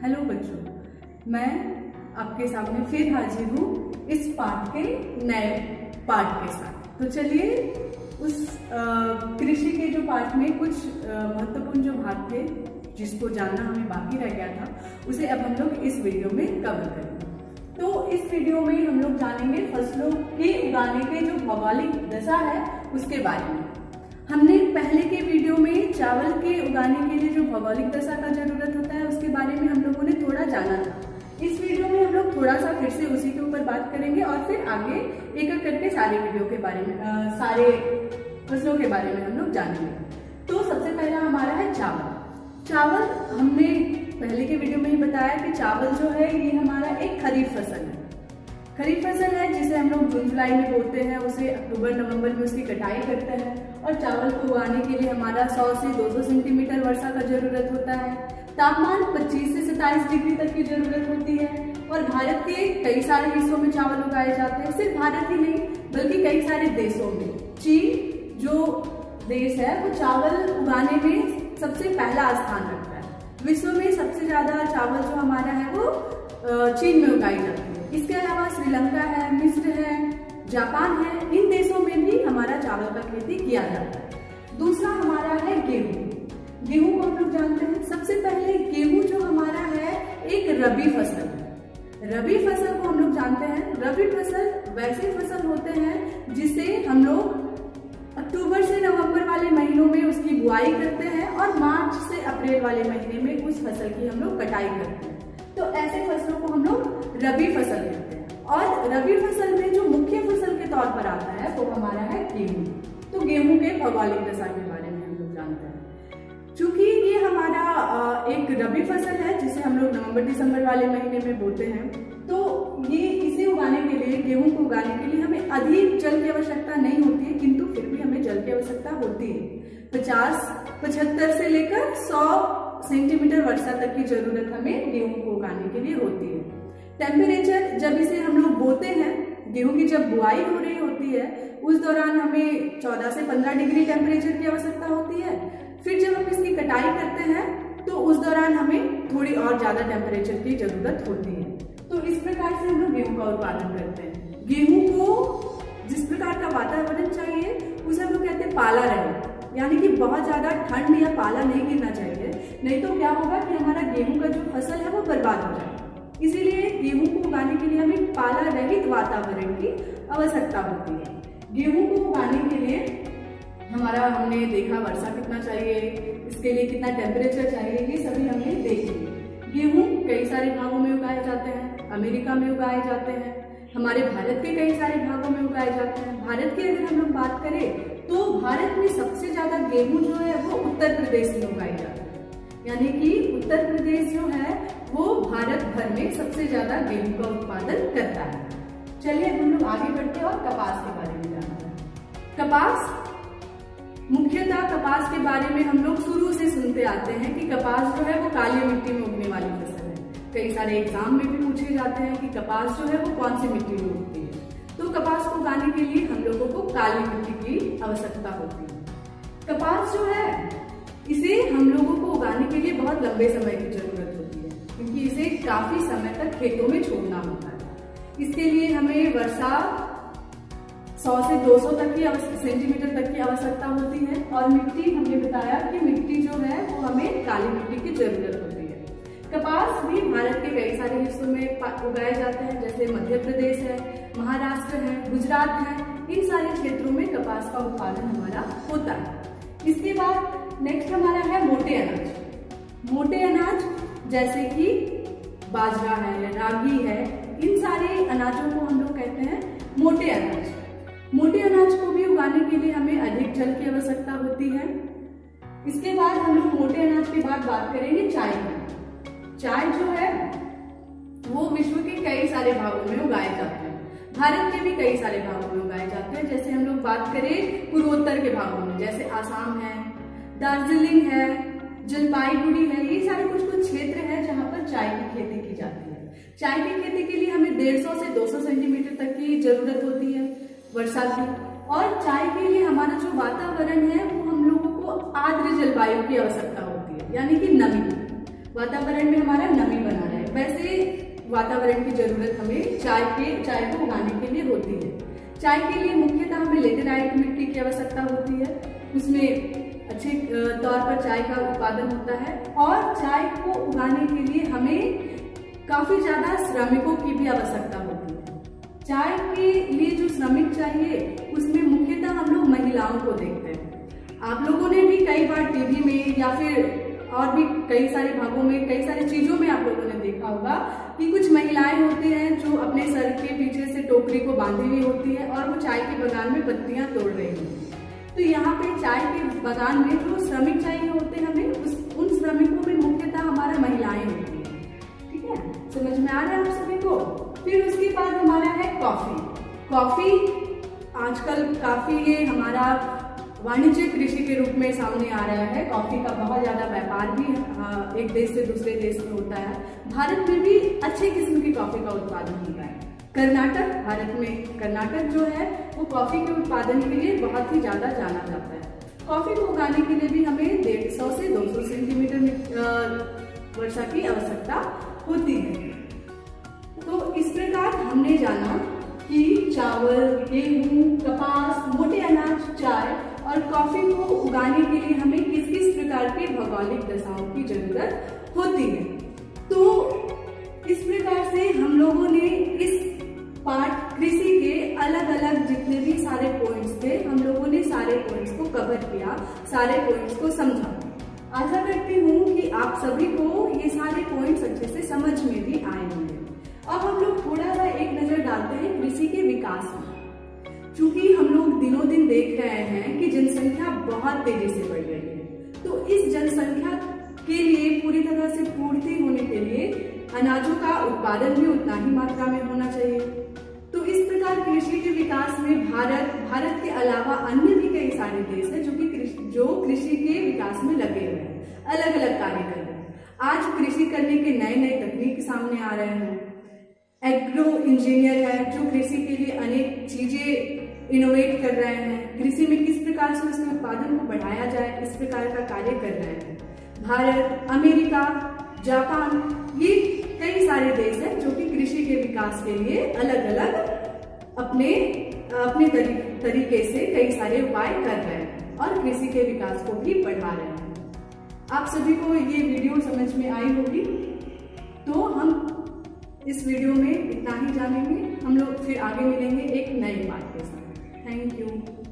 Hello बच्चों, मैं आपके सामने फिर हाजिर हूँ इस पाठ के नए पाठ के साथ। तो चलिए उस कृषि के जो पाठ में कुछ महत्वपूर्ण जो भाग थे जिसको जानना हमें बाकी रह गया था, उसे अब हम लोग इस वीडियो में कवर करेंगे। तो इस वीडियो में हम लोग जानेंगे फसलों के उगाने के जो भौगोलिक दशा है उसके बारे में। हमने पहले के वीडियो में चावल के उगाने के लिए जो भौगोलिक दशा का जरूरत होता है उसके बारे में हम लोगों ने थोड़ा जाना था। इस वीडियो में हम लोग थोड़ा सा फिर से उसी के ऊपर बात करेंगे और फिर आगे एक एक करके सारे वीडियो के बारे में सारे फसलों के बारे में हम लोग जानेंगे। तो सबसे पहला हमारा है चावल। चावल हमने पहले के वीडियो में ही बताया कि चावल जो है ये हमारा एक खरीफ फसल है। खरीफ फसल है जिसे हम लोग जून जुलाई में बोते हैं, उसे अक्टूबर नवंबर में उसकी कटाई करते हैं और चावल को उगाने के लिए हमारा 100 से 200 सेंटीमीटर वर्षा का जरूरत होता है। तापमान 25 से 27 डिग्री तक की जरूरत होती है और भारत के कई सारे हिस्सों में चावल उगाए जाते हैं। सिर्फ भारत ही नहीं बल्कि कई सारे देशों में। चीन जो देश है वो चावल उगाने में सबसे पहला स्थान रखता है। विश्व में सबसे ज्यादा चावल जो हमारा है वो चीन में उगाई जाती है। इसके अलावा श्रीलंका है, मिस्र है, जापान है, इन देशों में भी हमारा चावल का खेती किया जाता है। दूसरा हमारा है गेहूं। गेहूं को हम लोग जानते हैं। सबसे पहले गेहूं जो हमारा है एक रबी फसल है। रबी फसल को हम लोग जानते हैं। रबी फसल वैसे फसल होते हैं जिसे हम लोग अक्टूबर से नवंबर वाले महीनों में उसकी बुआई करते हैं और मार्च से अप्रैल वाले महीने में उस फसल की हम लोग कटाई करते हैं। तो ऐसे फसलों को हम लोग रबी फसल कहते हैं। और रबी फसल में जो मुख्य फसल के तौर पर आता है वो हमारा है गेहूं। तो गेहूं के भौगोलिक दशा के बारे में हम लोग जानते हैं। चूंकि ये हमारा एक रबी फसल है जिसे हम लोग नवंबर दिसंबर वाले महीने में बोते हैं, तो ये इसे उगाने के लिए, गेहूं को उगाने के लिए हमें अधिक जल की आवश्यकता नहीं होती है, किंतु फिर भी हमें जल की आवश्यकता होती है। 50-75 से लेकर 100 सेंटीमीटर वर्षा तक की जरूरत हमें गेहूं को उगाने के लिए होती है। टेम्परेचर जब इसे हम लोग बोते हैं, गेहूं की जब बुआई हो रही होती है उस दौरान हमें 14 से 15 डिग्री टेम्परेचर की आवश्यकता होती है। फिर जब हम इसकी कटाई करते हैं तो उस दौरान हमें थोड़ी और ज्यादा टेम्परेचर की जरूरत होती है। तो इस प्रकार से हम लोग गेहूं का उत्पादन करते हैं। गेहूं को जिस प्रकार का वातावरण चाहिए उसे हम लोग कहते हैं पाला रहे, यानी कि बहुत ज्यादा ठंड या पाला नहीं गिरना चाहिए, नहीं तो क्या होगा कि हमारा गेहूं का जो फसल है वो बर्बाद हो जाएगा। इसीलिए गेहूं को उगाने के लिए हमें पाला रहित वातावरण की आवश्यकता होती है। गेहूं को उगाने के लिए हमने देखा वर्षा कितना चाहिए, इसके लिए कितना टेम्परेचर चाहिए, ये सभी हमने देख लिया। गेहूं कई सारे भागों में उगाए जाते हैं। अमेरिका में उगाए जाते हैं, हमारे भारत के कई सारे भागों में उगाए जाते हैं। भारत की अगर हम लोग बात करें तो भारत में सबसे ज्यादा गेहूं जो है वो उत्तर प्रदेश में उगाई जाती है, यानी कि उत्तर प्रदेश जो है वो भारत भर में सबसे ज्यादा गेहूं का उत्पादन करता है। चलिए हम लोग आगे बढ़ते हैं और कपास के बारे में जानते हैं। कपास, मुख्यतः कपास के बारे में हम लोग शुरू से सुनते आते हैं कि कपास जो है वो काली मिट्टी में उगने वाली फसल है। कई सारे एग्जाम में भी पूछे जाते हैं कि कपास जो है वो कौन सी मिट्टी में उगती है। तो कपास को उगाने के लिए हम लोगों को काली मिट्टी की आवश्यकता होती है। कपास जो है इसे हम लोगों को उगाने के लिए बहुत लंबे समय की जरूरत होती है, क्योंकि इसे काफी समय तक खेतों में छोड़ना होता है। इसके लिए हमें वर्षा 100 से 200 तक की सेंटीमीटर तक की आवश्यकता होती है और मिट्टी, हमने बताया कि मिट्टी जो है वो हमें काली मिट्टी की जरूरत होती है। कपास भी भारत के कई सारे हिस्सों में उगाए जाते हैं, जैसे मध्य प्रदेश है, महाराष्ट्र है, गुजरात है, इन सारे क्षेत्रों में कपास का उत्पादन हमारा होता है। इसके बाद नेक्स्ट हमारा है मोटे अनाज। मोटे अनाज जैसे कि बाजरा है, रागी है, इन सारे अनाजों को हम लोग कहते हैं मोटे अनाज। मोटे अनाज को भी उगाने के लिए हमें अधिक जल की आवश्यकता होती है। इसके बाद हम लोग मोटे अनाज के बाद बात करेंगे चाय की। चाय जो है वो विश्व के कई सारे भागों में उगाए जाते हैं। भारत के भी कई सारे भागों में उगाए जाते हैं। जैसे हम लोग बात करें पूर्वोत्तर के भागों में, जैसे आसाम है, दार्जिलिंग है, जलपाईगुड़ी है, ये सारे कुछ कुछ क्षेत्र है जहाँ पर चाय की खेती की जाती है। चाय की खेती के लिए हमें 150 से 200 सेंटीमीटर तक की जरूरत होती है वर्षा की। और चाय के लिए हमारा जो वातावरण है वो हम लोगों को आर्द्र जलवायु की आवश्यकता होती है, यानी कि नमी। वातावरण में हमारा नमी बना रहे। वैसे वातावरण की जरूरत हमें चाय को उगाने के लिए होती है। चाय के लिए मुख्यतः हमें लेटेराइट मिट्टी की आवश्यकता होती है, उसमें अच्छे तौर पर चाय का उत्पादन होता है, और चाय को उगाने के लिए हमें काफी ज्यादा श्रमिकों की भी आवश्यकता होती है। चाय के लिए जो श्रमिक चाहिए उसमें मुख्यतः हम लोग महिलाओं को देखते हैं। आप लोगों ने भी कई बार टीवी में या फिर और भी कई सारे भागों में, कई सारी चीजों में आप लोगों ने देखा होगा कि कुछ महिलाएं होती हैं जो अपने सर के पीछे से टोकरी को बांधी हुई होती है और वो चाय के बागान में पत्तियां तोड़ रही होती है। तो यहाँ पे चाय के बागान में जो श्रमिक चाहिए होते हैं हमें, उन श्रमिकों में मुख्यतः हमारा महिलाएं होती है। ठीक है, समझ में आ रहा है आप सभी को। फिर उसके बाद हमारा है कॉफी। कॉफी आजकल काफी ये हमारा वाणिज्य कृषि के रूप में सामने आ रहा है। कॉफी का बहुत ज्यादा व्यापार भी एक देश से दूसरे देश में होता है। भारत में भी अच्छे किस्म की कॉफी का उत्पादन होता है। कर्नाटक जो है वो कॉफी के उत्पादन के लिए बहुत ही ज्यादा जाना जाता है। कॉफी को उगाने के लिए भी हमें 150 से 200 सेंटीमीटर वर्षा की आवश्यकता होती है। तो इस प्रकार हमने जाना कि चावल, गेहूं, कपास, मोटे अनाज, चाय और कॉफी को उगाने के लिए हमें किस किस प्रकार के भौगोलिक दशाओं की जरूरत होती है। तो इस प्रकार से हम लोगों ने इस पाठ कृषि के अलग अलग जितने भी सारे पॉइंट्स थे, हम लोगों ने सारे पॉइंट्स को कवर किया, सारे पॉइंट्स को समझा। आशा करती हूँ कि आप सभी को ये सारे पॉइंट्स अच्छे से समझ में भी आए होंगे। अब हम लोग थोड़ा सा एक नजर डालते हैं कृषि के विकास में। चूंकि हम लोग दिनों दिन देख रहे हैं कि जनसंख्या बहुत तेजी से बढ़ रही है, तो इस जनसंख्या के लिए पूरी तरह से पूर्ति होने के लिए अनाजों का उत्पादन भी उतना ही मात्रा में होना चाहिए। तो इस प्रकार कृषि के विकास में भारत के अलावा अन्य भी कई सारे देश हैं जो कृषि के विकास में लगे हुए हैं, अलग अलग कार्य कर रहे हैं। आज कृषि करने के नए नए तकनीक सामने आ रहे हैं। एग्रो इंजीनियर है जो कृषि के लिए अनेक चीजें इनोवेट कर रहे हैं। कृषि में किस प्रकार से उसके उत्पादन को बढ़ाया जाए, इस प्रकार का कार्य कर रहे हैं। भारत, अमेरिका, जापान, ये कई सारे देश हैं जो कि कृषि के विकास के लिए अलग अलग अपने तरीके से कई सारे उपाय कर रहे हैं और कृषि के विकास को भी बढ़ा रहे हैं। आप सभी को ये वीडियो समझ में आई होगी। तो हम इस वीडियो में इतना ही जानेंगे। हम लोग फिर आगे मिलेंगे एक नए पाठ के साथ। Thank you.